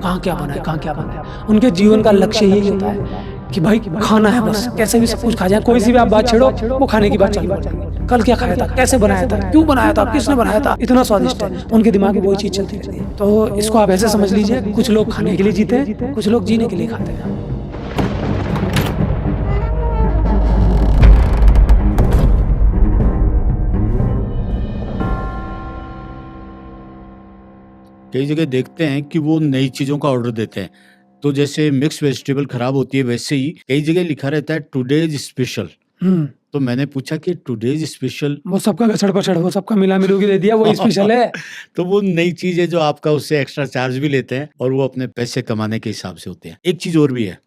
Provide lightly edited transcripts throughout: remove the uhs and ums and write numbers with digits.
कहाँ क्या बना है, कहाँ क्या बना है। उनके जीवन का लक्ष्य यही होता है कि भाई खाना है बस, कैसे भी सब कुछ खा जाए। कोई सी भी आप बात छेड़ो, वो खाने की बात चालू कर देंगे। कल क्या खाया था, कैसे बनाया था, क्यों बनाया था, किसने बनाया था, इतना स्वादिष्ट है। उनके दिमाग में वही चीज चलती रहती है। तो इसको आप ऐसे समझ लीजिए, कुछ लोग खाने के लिए जीते हैं, कुछ लोग जीने के लिए खाते हैं। कई जगह देखते हैं कि वो नई चीज़ों का ऑर्डर देते हैं। तो जैसे मिक्स वेजिटेबल खराब होती है, वैसे ही कई जगह लिखा रहता है टुडेज स्पेशल। हम्म तो मैंने पूछा कि टुडेज स्पेशल वो सबका गछड़ पछड़, वो सबका मिला मिलू के दे दिया, वही स्पेशल है। तो वो नई चीज़ है जो आपका उससे एक्स्ट्रा चार्ज भी लेते हैं और वो अपने पैसे कमाने के हिसाब से होते हैं। एक चीज़ और भी है,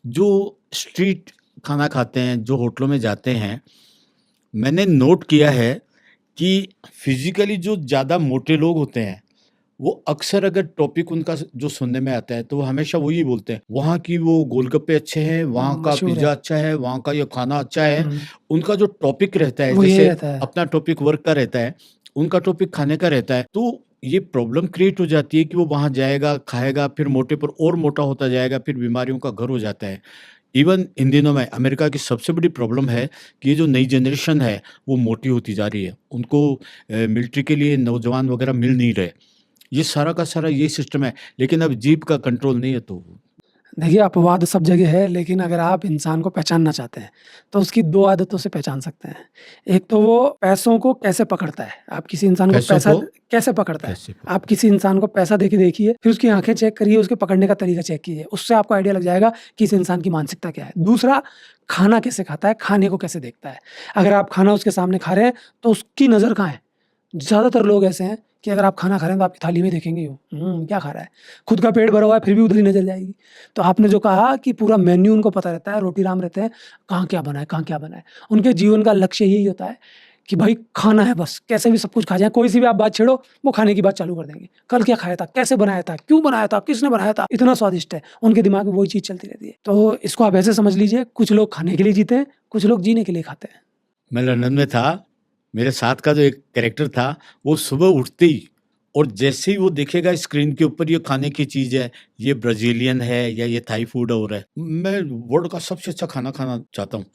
जो स्ट्रीट खाना खाते हैं, जो होटलों में जाते हैं, मैंने नोट किया है कि फिज़िकली जो ज़्यादा मोटे लोग होते हैं, वो अक्सर अगर टॉपिक उनका जो सुनने में आता है, तो वो हमेशा वही बोलते हैं, वहाँ की वो गोलगप्पे अच्छे हैं, वहाँ का मशहूर है। पिज़्ज़ा अच्छा है, वहाँ का ये खाना अच्छा है। उनका जो टॉपिक रहता है, वो यही जैसे रहता है। अपना टॉपिक वर्क का रहता है, उनका टॉपिक खाने का रहता है। तो ये प्रॉब्लम क्रिएट हो जाती है कि वो वहाँ जाएगा, खाएगा, फिर मोटे पर और मोटा होता जाएगा, फिर बीमारियों का घर हो जाता है। इवन इन दिनों में अमेरिका की सबसे बड़ी प्रॉब्लम है कि ये जो नई जनरेशन है, वो मोटी होती जा रही है। उनको मिलिट्री के लिए नौजवान वगैरह मिल नहीं रहे। ये सारा का सारा यही सिस्टम है, लेकिन अब जीभ का कंट्रोल नहीं है तो देखिए, अपवाद सब जगह है, लेकिन अगर आप इंसान को पहचानना चाहते हैं, तो उसकी 2 आदतों से पहचान सकते हैं। एक तो वो पैसों को कैसे पकड़ता है। आप किसी इंसान को पैसों पैसा को कैसे पकड़ता है। कैसे आप किसी इंसान को पैसा देके देखिए, फिर उसकी आँखें चेक करिए, उसके पकड़ने का तरीका चेक कीजिए। उससे आपको आइडिया लग जाएगा कि इस इंसान की मानसिकता क्या है। दूसरा, खाना कैसे खाता है, खाने को कैसे देखता है। अगर आप खाना उसके सामने खा रहे हैं, तो उसकी नज़र कहाँ है? ज़्यादातर लोग ऐसे हैं कि अगर आप खाना खा रहे हैं तो आपकी थाली में देखेंगे वो, क्या खा रहा है? खुद का पेट भरा हुआ है फिर भी उधर ही नज़र जाएगी। तो आपने जो कहा कि पूरा मेन्यू उनको पता रहता है, रोटी-राम रहते हैं, कहाँ क्या बना है, कहाँ क्या बना है। उनके जीवन का लक्ष्य यही होता है कि भाई खाना है बस, कैसे भी सब कुछ खा जाएँ, कोई सी भी आप बात छेड़ो, वो खाने की बात चालू कर देंगे। कल क्या खाया था, कैसे बनाया था, क्यों बनाया था, किसने बनाया था, इतना स्वादिष्ट है। उनके दिमाग में वही चीज़ चलती रहती है। तो इसको आप ऐसे समझ लीजिए, कुछ लोग खाने के लिए जीते हैं, कुछ लोग जीने के लिए खाते हैं। मैं लंदन में था, मेरे साथ का जो एक कैरेक्टर था, वो सुबह उठते ही और जैसे ही वो देखेगा स्क्रीन के ऊपर ये खाने की चीज़ है, ये ब्राज़ीलियन है या ये थाई फूड हो रहा है, मैं वर्ल्ड का सबसे अच्छा खाना खाना चाहता हूँ।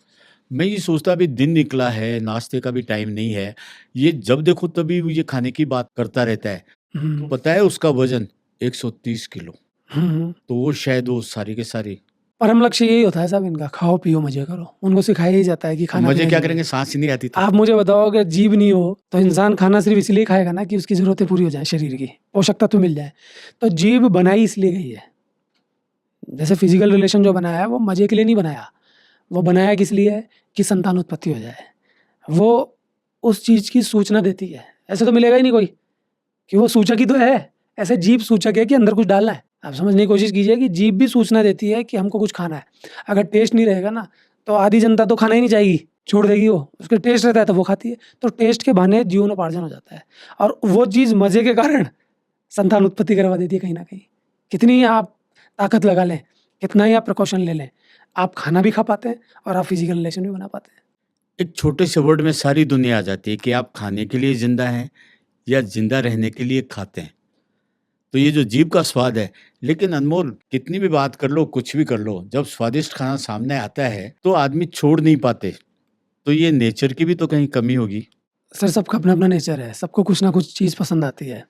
मैं ये सोचता अभी दिन निकला है, नाश्ते का भी टाइम नहीं है, ये जब देखो तभी ये खाने की बात करता रहता है। हुँ, पता है उसका वज़न 130 किलो, हुँ, हुँ। तो वो शायद वो सारी के सारी परम लक्ष्य यही होता है साहब इनका, खाओ पियो मज़े करो। उनको सिखाया ही जाता है कि मज़े खाना-पीना क्या ज़रूरी करेंगे, है। साँस ही नहीं आती तो। आप मुझे बताओ, अगर जीभ नहीं हो, तो इंसान खाना सिर्फ़ इसलिए खाएगा ना कि उसकी ज़रूरतें पूरी हो जाएँ शरीर की, पोषक तत्व मिल जाएँ। तो जीभ बनाई इसलिए गई है। जैसे फ़िज़िकल रिलेशन जो बनाया है, वो मज़े के लिए नहीं बनाया। वो बनाया किस लिए है कि संतान उत्पत्ति हो जाए। वो उस चीज़ की सूचना देती है। ऐसे तो मिलेगा ही नहीं कोई कि वो सूचक ही तो है। ऐसे जीभ सूचक है कि अंदर कुछ डालना है। आप समझने की कोशिश कीजिए कि जीभ भी सूचना देती है कि हमको कुछ खाना है। अगर टेस्ट नहीं रहेगा ना, तो आधी जनता तो खाना ही नहीं चाहेगी, छोड़ देगी वो। उसके टेस्ट रहता है तो वो खाती है। तो टेस्ट के बहाने जीवनोपार्जन हो जाता है और वो चीज़ मज़े के कारण संतान उत्पत्ति करवा देती है कहीं न कहीं। कितनी ही आप ताकत लगा लें, कितना ही आप प्रिकॉशन ले लें, आप खाना भी खा पाते हैं और आप फिज़िकल रिलेशन भी बना पाते हैं। एक छोटे से वर्ड में सारी दुनिया आ जाती है कि आप खाने के लिए ज़िंदा हैं या ज़िंदा रहने के लिए खाते हैं। तो ये जो जीभ का स्वाद है, लेकिन अनमोल कितनी भी बात कर लो, कुछ भी कर लो, जब स्वादिष्ट खाना सामने आता है, तो आदमी छोड़ नहीं पाते। तो ये नेचर की भी तो कहीं कमी होगी। सर, सबका अपना-अपना नेचर है, सबको कुछ ना कुछ चीज़ पसंद आती है।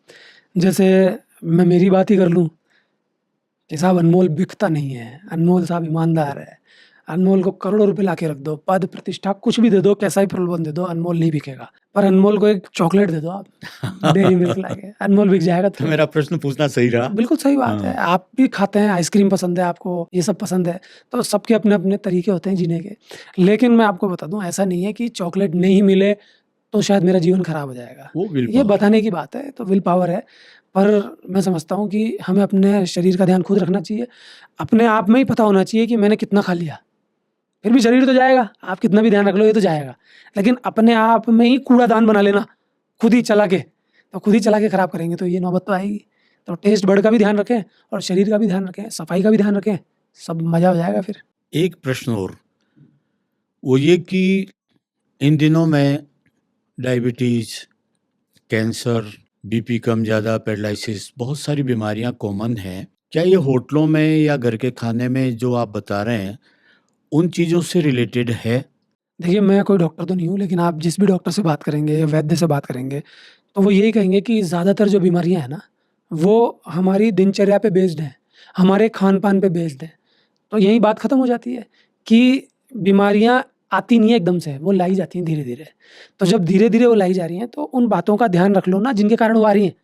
जैसे मैं मेरी बात ही कर लूँ कि साहब अनमोल बिकता नहीं है, अनमोल साहब ईमानदार है। अनमोल को करोड़ों रुपए लाके रख दो, पद, प्रतिष्ठा कुछ भी दे दो, कैसा भी प्रलोभन दे दो, अनमोल नहीं बिकेगा। पर अनमोल को एक चॉकलेट दे दो आप, डेयरी मिल्क लाके, अनमोल बिक जाएगा तो तुरंत। मेरा प्रश्न पूछना सही रहा। बिल्कुल सही बात है। हाँ। आप भी खाते हैं, आइसक्रीम पसंद है आपको, ये सब पसंद है, तो सबके अपने-अपने तरीके होते हैं जीने के। लेकिन मैं आपको बता दूँ, ऐसा नहीं है कि चॉकलेट नहीं मिले तो शायद मेरा जीवन खराब हो जाएगा। वो विल ये पावर। बताने की बात है, तो विल पावर है। पर मैं समझता हूँ कि हमें अपने शरीर का ध्यान खुद रखना चाहिए। अपने आप में ही पता होना चाहिए कि मैंने कितना खा लिया। फिर भी शरीर तो जाएगा, आप कितना भी ध्यान रख लो ये तो जाएगा। लेकिन अपने आप में ही कूड़ादान बना लेना, खुद ही चला के, तो खुद ही चला के खराब करेंगे तो ये नौबत तो आएगी। तो टेस्ट बड का भी ध्यान रखें और शरीर का भी ध्यान रखें, सफाई का भी ध्यान रखें, सब मज़ा हो जाएगा फिर। एक प्रश्न और, वो ये कि इन दिनों में डायबिटीज़, कैंसर, बीपी कम ज़्यादा, पैरालिसिस बहुत सारी बीमारियाँ कॉमन हैं। क्या ये होटलों में या घर के खाने में जो आप बता रहे हैं, उन चीज़ों से रिलेटेड है? देखिए, मैं कोई डॉक्टर तो नहीं हूँ, लेकिन आप जिस भी डॉक्टर से बात करेंगे या वैद्य से बात करेंगे, तो वो यही कहेंगे कि ज़्यादातर जो बीमारियाँ हैं ना, वो हमारी दिनचर्या पे बेस्ड हैं, हमारे खान-पान पे बेस्ड हैं। तो यही बात खत्म हो जाती है कि बीमारियाँ आती नहीं है एकदम से, वो लाई जाती हैं धीरे-धीरे। तो जब धीरे-धीरे वो लाई जा रही हैं, तो उन बातों का ध्यान रख लो ना जिनके कारण वो आ रही हैं।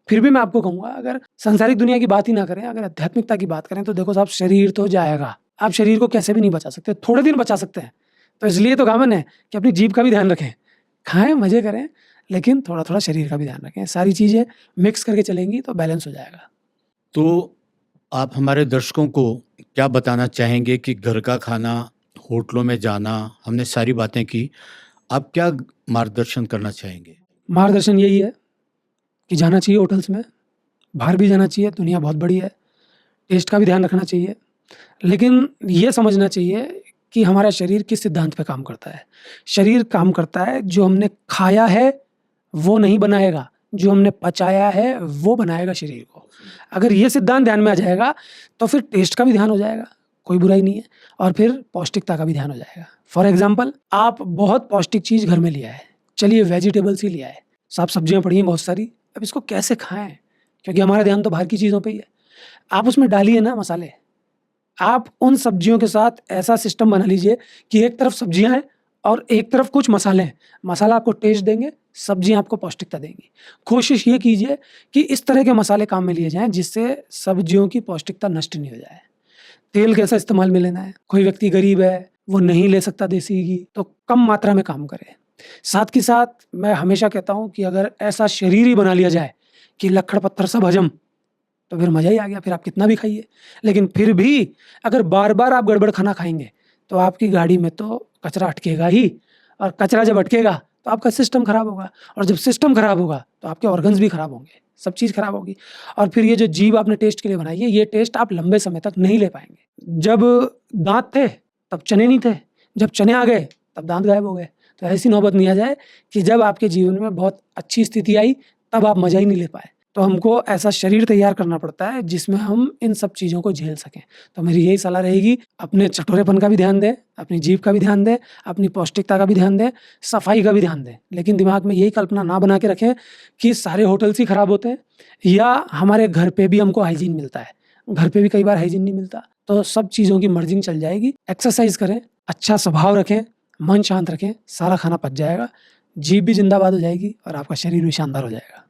फिर भी मैं आपको कहूँगा, अगर सांसारिक दुनिया की बात ही ना करें, अगर आध्यात्मिकता की बात करें, तो देखो साहब, शरीर तो जाएगा। आप शरीर को कैसे भी नहीं बचा सकते, थोड़े दिन बचा सकते हैं। तो इसलिए तो कहावत है कि अपनी जीभ का भी ध्यान रखें। खाएँ, मज़े करें, लेकिन थोड़ा-थोड़ा शरीर का भी ध्यान रखें। सारी चीज़ें मिक्स करके चलेंगी तो बैलेंस हो जाएगा। तो आप हमारे दर्शकों को क्या बताना चाहेंगे कि घर का खाना, होटलों में जाना, हमने सारी बातें की, आप क्या मार्गदर्शन करना चाहेंगे? मार्गदर्शन यही है कि जाना चाहिए होटल्स में, बाहर भी जाना चाहिए, दुनिया बहुत बड़ी है, टेस्ट का भी ध्यान रखना चाहिए। लेकिन ये समझना चाहिए कि हमारा शरीर किस सिद्धांत पे काम करता है। शरीर काम करता है, जो हमने खाया है, वो नहीं बनाएगा, जो हमने पचाया है, वो बनाएगा शरीर को। अगर ये सिद्धांत ध्यान में आ जाएगा, तो फिर टेस्ट का भी ध्यान हो जाएगा, कोई बुराई नहीं है, और फिर पौष्टिकता का भी ध्यान हो जाएगा। फॉर एग्ज़ाम्पल, आप बहुत पौष्टिक चीज़ घर में लिया है, चलिए वेजिटेबल्स ही लिया है, साग सब्जियाँ पड़ी हैं बहुत सारी, अब इसको कैसे खाएँ? क्योंकि हमारा ध्यान तो बाहर की चीज़ों पे ही है। आप उसमें डालिए ना मसाले। आप उन सब्जियों के साथ ऐसा सिस्टम बना लीजिए कि एक तरफ सब्जियाँ हैं और एक तरफ कुछ मसाले हैं। मसाला आपको टेस्ट देंगे, सब्जियाँ आपको पौष्टिकता देंगी। कोशिश ये कीजिए कि इस तरह के मसाले काम में लिए जाएँ जिससे सब्जियों की पौष्टिकता नष्ट नहीं हो जाए। तेल कैसा इस्तेमाल में लेना है? कोई व्यक्ति गरीब है, वो नहीं ले सकता देसी घी, तो कम मात्रा में काम करे। साथ के साथ मैं हमेशा कहता हूँ कि अगर ऐसा शरीर ही बना लिया जाए कि लक्कड़-पत्थर सब हज़म, तो फिर मज़ा ही आ गया, फिर आप कितना भी खाइए। लेकिन फिर भी अगर बार-बार आप गड़बड़ खाना खाएँगे, तो आपकी गाड़ी में तो कचरा अटकेगा ही, और कचरा जब अटकेगा, तो आपका सिस्टम खराब होगा, और जब सिस्टम खराब होगा, तो आपके ऑर्गन्स भी खराब होंगे, सब चीज़ खराब होगी। और फिर ये जो जीभ आपने टेस्ट के लिए बनाई है, ये टेस्ट आप लंबे समय तक नहीं ले पाएँगे। जब दाँत थे, तब चने नहीं थे, जब चने आ गए, तब दाँत गायब हो गए। तो ऐसी नौबत नहीं आ जाए कि जब आपके जीवन में बहुत अच्छी स्थिति आई, तब आप मज़ा ही नहीं ले पाए। तो हमको ऐसा शरीर तैयार करना पड़ता है जिसमें हम इन सब चीज़ों को झेल सकें। तो मेरी यही सलाह रहेगी, अपने चटोरेपन का भी ध्यान दें, अपनी जीभ का भी ध्यान दें, अपनी पौष्टिकता का भी ध्यान दें, सफाई का भी ध्यान दें। लेकिन दिमाग में यही कल्पना ना बना के रखें कि सारे होटल्स ही खराब होते हैं, या हमारे घर पे भी हमको हाइजीन मिलता है। घर पे भी कई बार हाइजीन नहीं मिलता। तो सब चीज़ों की मर्जिंग चल जाएगी। एक्सरसाइज़ करें, अच्छा स्वभाव रखें, मन शांत रखें, सारा खाना पच जाएगा, जीभ भी ज़िंदाबाद हो जाएगी और आपका शरीर भी शानदार हो जाएगा।